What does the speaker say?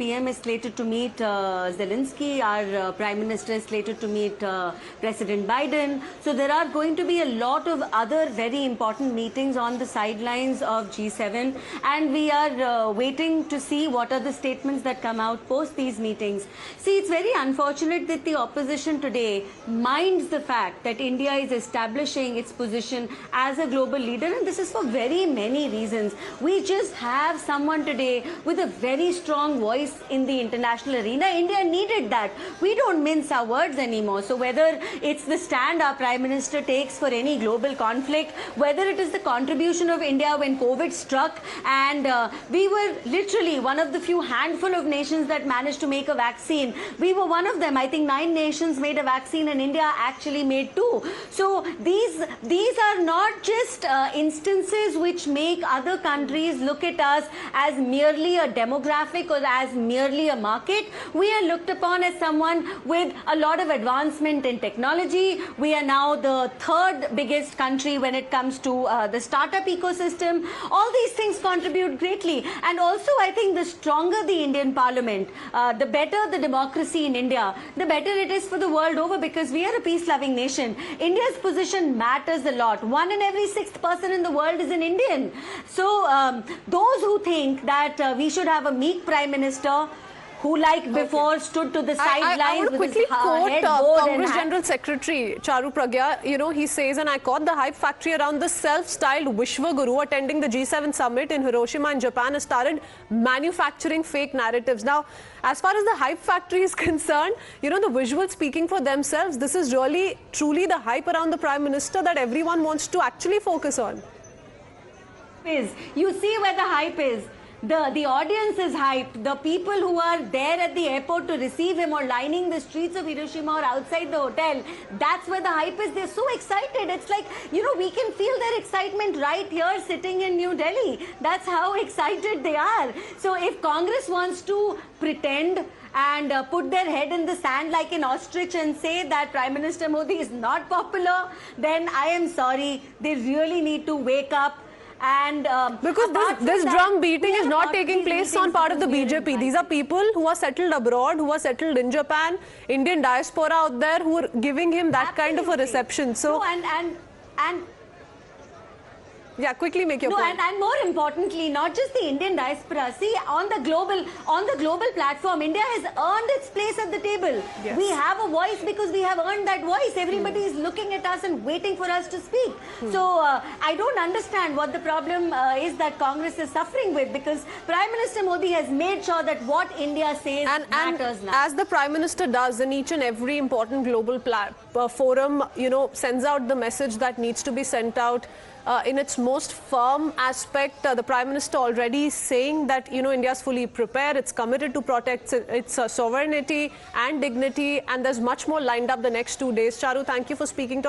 PM is slated to meet Zelensky. Our Prime Minister is slated to meet President Biden. So there are going to be a lot of other very important meetings on the sidelines of G7. And we are waiting to see what are the statements that come out post these meetings. See, it's very unfortunate that the opposition today minds the fact that India is establishing its position as a global leader. And this is for very many reasons. We just have someone today with a very strong voice in the international arena. India needed that. We don't mince our words anymore. So whether it's the stand our Prime Minister takes for any global conflict, whether it is the contribution of India when COVID struck and we were literally one of the few handful of nations that managed to make a vaccine. We were one of them. I think 9 nations made a vaccine and India actually made 2. So these are not just instances which make other countries look at us as merely a demographic or as merely a market. We are looked upon as someone with a lot of advancement in technology. We are now the 3rd biggest country when it comes to the startup ecosystem. All these things contribute greatly. And also, I think the stronger the Indian Parliament, the better the democracy in India, the better it is for the world over, because we are a peace-loving nation. India's position matters a lot. 1 in every 6th person in the world is an Indian. So those who think that we should have a meek Prime Minister who, like before, stood to the sidelines. I want to quickly quote Congress General Secretary Charu Pragya. You know, he says, and I quote, "The hype factory around the self-styled Vishwa Guru attending the G7 summit in Hiroshima in Japan has started manufacturing fake narratives." Now, as far as the hype factory is concerned, you know, the visuals speaking for themselves. This is really, truly the hype around the Prime Minister that everyone wants to actually focus on. You see where the hype is. The audience is hyped. The people who are there at the airport to receive him or lining the streets of Hiroshima or outside the hotel, that's where the hype is. They're so excited. It's like, you know, we can feel their excitement right here sitting in New Delhi. That's how excited they are. So if Congress wants to pretend and put their head in the sand like an ostrich and say that Prime Minister Modi is not popular, then I am sorry. They really need to wake up. And because this drum beating is not taking place on part of the BJP. These are people who are settled abroad, who are settled in Japan, Indian diaspora out there, who are giving him that kind of a reception. So no, and yeah, quickly make your point. And more importantly, not just the Indian diaspora. See, on the global platform, India has earned its place at the table. Yes. We have a voice because we have earned that voice. Everybody is looking at us and waiting for us to speak. So I don't understand what the problem is that Congress is suffering with, because Prime Minister Modi has made sure that what India says matters now. As the Prime Minister does in each and every important global forum, you know, sends out the message that needs to be sent out. In its most firm aspect, the Prime Minister already is saying that, you know, India is fully prepared, it's committed to protect its sovereignty and dignity, and there's much more lined up the next 2 days. Charu, thank you for speaking to us.